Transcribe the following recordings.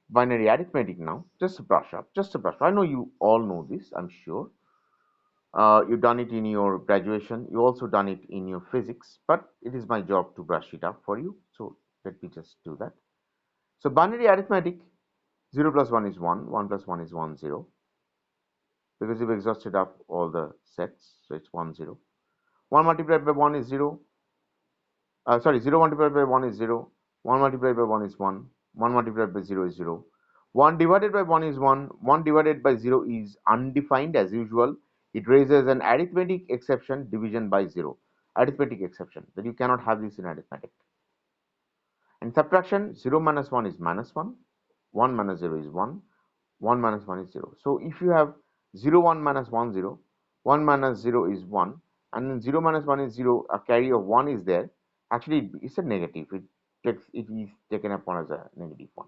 binary arithmetic now. Just a brush up, just a brush up. I know you all know this, I'm sure. You've done it in your graduation, you also done it in your physics, but it is my job to brush it up for you. So let me just do that. So binary arithmetic, 0 plus 1 is 1, 1 plus 1 is 1, 0. Because you've exhausted up all the sets, so it's 1, 0. 1 multiplied by 1 is 0. Sorry, 0 multiplied by 1 is 0. 1 multiplied by 1 is 1. 1 multiplied by 0 is 0. 1 divided by 1 is 1. 1 divided by 0 is undefined as usual. It raises an arithmetic exception, division by 0. Arithmetic exception, that you cannot have this in arithmetic. And subtraction, 0 minus 1 is minus 1. 1 minus 0 is 1. 1 minus 1 is 0. So if you have 0 1 minus 1 0, 1 minus 0 is 1, and then 0 minus 1 is 0, a carry of 1 is there. Actually, it's a negative. It is taken upon as a negative 1.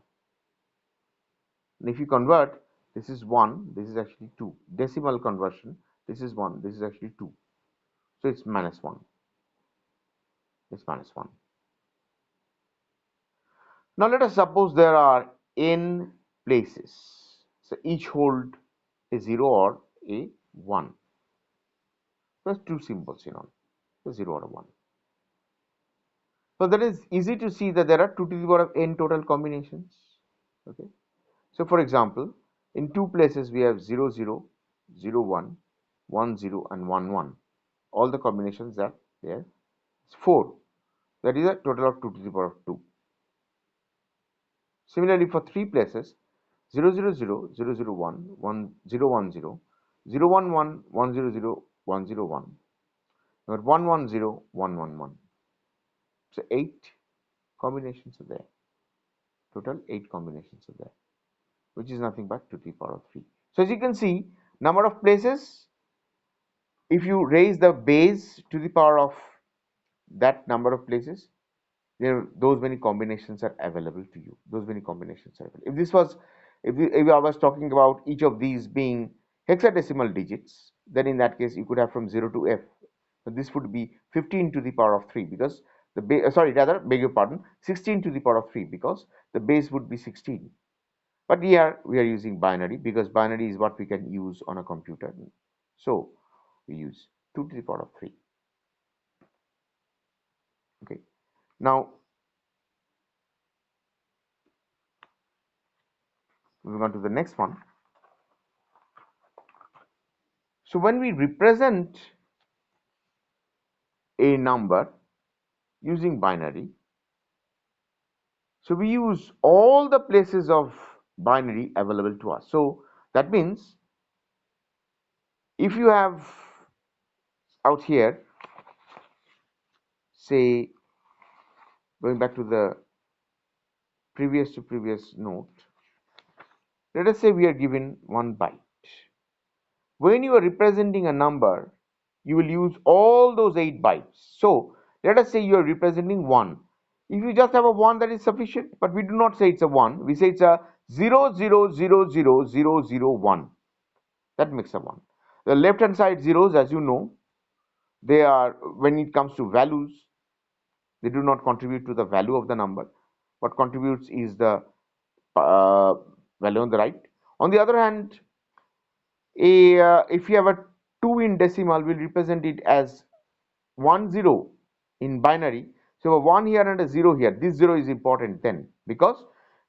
And if you convert, this is 1, this is actually 2. Decimal conversion, this is 1, this is actually 2. So it's minus 1. It's minus 1. Now let us suppose there are n places. So each hold a 0 or a 1. There's two symbols in on, so 0 or 1. So that is easy to see that there are 2 to the power of n total combinations. Okay. So for example, in two places we have 0 0, 0 1, 1 0 and 1 1. All the combinations are there. It's 4. That is a total of 2 to the power of 2. Similarly, for three places 0 0 0, 0 0 1, 1 0 1 0, 0 1 1, 1 0 0, 1 0 1, 1 1 0, 1 1 1. So 8 combinations are there. Total 8 combinations are there, which is nothing but 2 to the power of 3. So as you can see, number of places, if you raise the base to the power of that number of places, there those many combinations are available to you. Those many combinations are available. If this was, if I was talking about each of these being hexadecimal digits, then in that case you could have from 0 to f. So this would be 15 to the power of 3, because the sorry, rather beg your pardon, 16 to the power of 3, because the base would be 16. But here we are using binary, because binary is what we can use on a computer. So we use 2 to the power of 3. Okay. Now moving on to the next one. So when we represent a number using binary, so we use all the places of binary available to us. So that means if you have out here, say, going back to the previous note, let us say we are given 1 byte. When you are representing a number, you will use all those 8 bytes. So let us say you are representing 1. If you just have a 1, that is sufficient, but we do not say it's a 1. We say it's a 0 0 0 0 0 0 1. That makes a 1. The left hand side zeros, as you know, they are, when it comes to values, they do not contribute to the value of the number. What contributes is the uh, value on the right. On the other hand, if you have a 2 in decimal, we'll represent it as 1 0 in binary. So a 1 here and a 0 here. This 0 is important then, because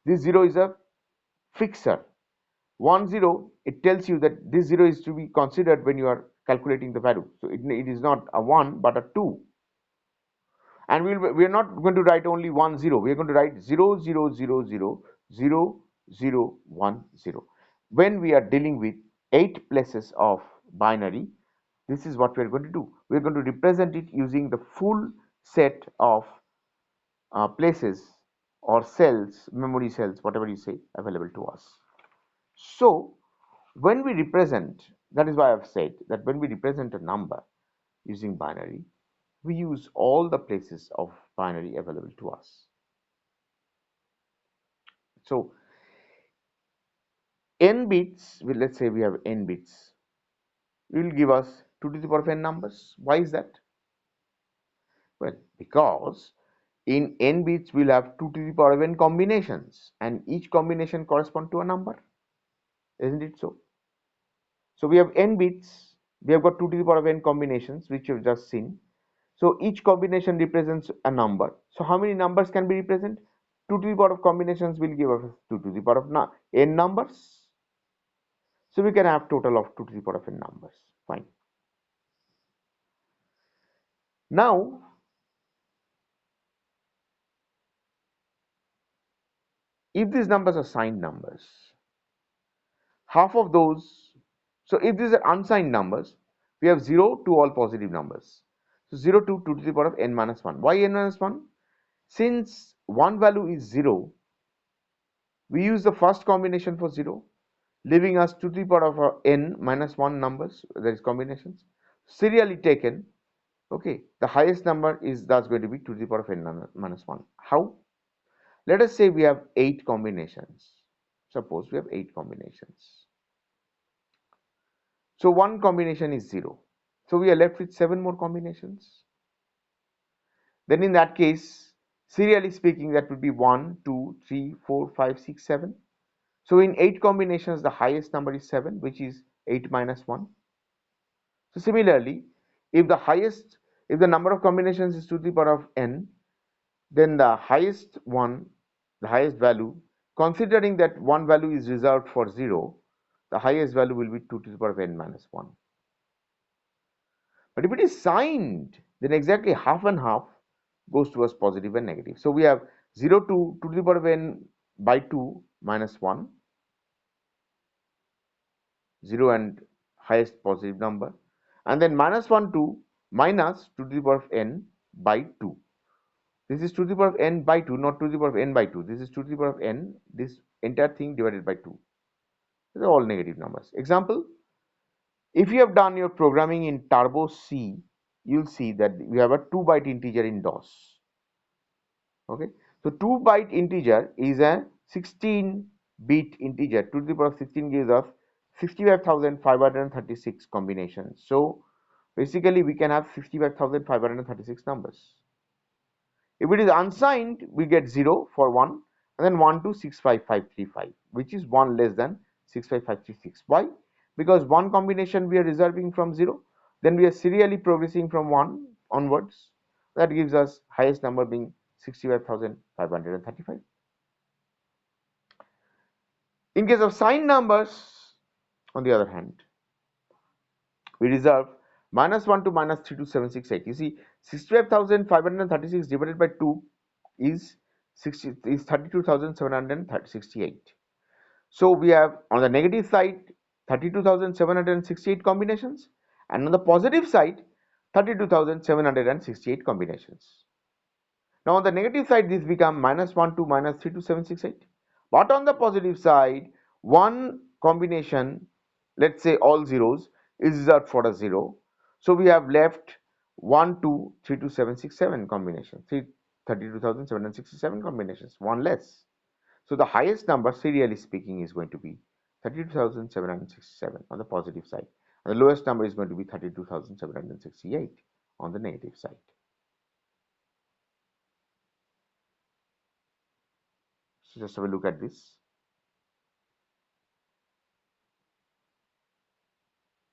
this 0 is a fixer. 1 0, it tells you that this 0 is to be considered when you are calculating the value. So it is not a 1 but a 2. And we are not going to write only 1 0. We are going to write 0 0 0 0 0 0 1 0. When we are dealing with 8 places of binary, this is what we are going to do. We are going to represent it using the full set of places or cells, memory cells, whatever you say, available to us. So when we represent, that is why I've said that when we represent a number using binary, we use all the places of binary available to us. So n bits, let's say we have n bits, will give us 2 to the power of n numbers. Why is that? Well, because In n bits, we'll have 2 to the power of n combinations, and each combination corresponds to a number. Isn't it so? So we have n bits, we have got 2 to the power of n combinations, which you've just seen. So each combination represents a number. So how many numbers can be represented? 2 to the power of combinations will give us 2 to the power of n numbers. So we can have total of 2 to the power of n numbers. Fine. Now, if these numbers are signed numbers, half of those, so if these are unsigned numbers, we have 0 to all positive numbers. So 0 to 2 to the power of n minus 1. Why n minus 1? Since one value is 0, we use the first combination for 0, leaving us 2 to the power of n minus 1 numbers, that is combinations, serially taken. Okay, the highest number is thus going to be 2 to the power of n minus 1. How? Let us say we have 8 combinations. Suppose we have 8 combinations. So one combination is 0. So we are left with 7 more combinations. Then in that case, serially speaking, that would be 1, 2, 3, 4, 5, 6, 7. So in 8 combinations, the highest number is 7, which is 8 minus 1. So similarly, if the number of combinations is to the power of n, then the highest value, considering that one value is reserved for 0, the highest value will be 2 to the power of n minus 1. But if it is signed, then exactly half and half goes towards positive and negative. So we have 0 to 2 to the power of n by 2 minus 1, 0 and highest positive number, and then minus 1 to minus 2 to the power of n by 2. This is 2 to the power of n by 2, not 2 to the power of n by 2. This is 2 to the power of n, this entire thing divided by 2. These are all negative numbers. Example, if you have done your programming in Turbo C, you'll see that we have a 2-byte integer in DOS. Okay, so 2-byte integer is a 16-bit integer. 2 to the power of 16 gives us 65,536 combinations. So basically we can have 65,536 numbers. If it is unsigned, we get 0 for 1, and then 1 to 65535, which is 1 less than 65536. Why? Because one combination we are reserving from 0, then we are serially progressing from 1 onwards. That gives us highest number being 65,535. In case of signed numbers, on the other hand, we reserve minus 1 to minus 32768. You see, 65,536 divided by 2 is 32,768. So we have on the negative side 32,768 combinations, and on the positive side 32,768 combinations. Now on the negative side, this become minus 1 to minus 32768. But on the positive side, one combination, let's say all zeros, is reserved for a 0. So we have left 1 to 32767 combinations, 32,767 combinations, one less. So the highest number, serially speaking, is going to be 32,767 on the positive side. And the lowest number is going to be 32,768 on the negative side. So just have a look at this.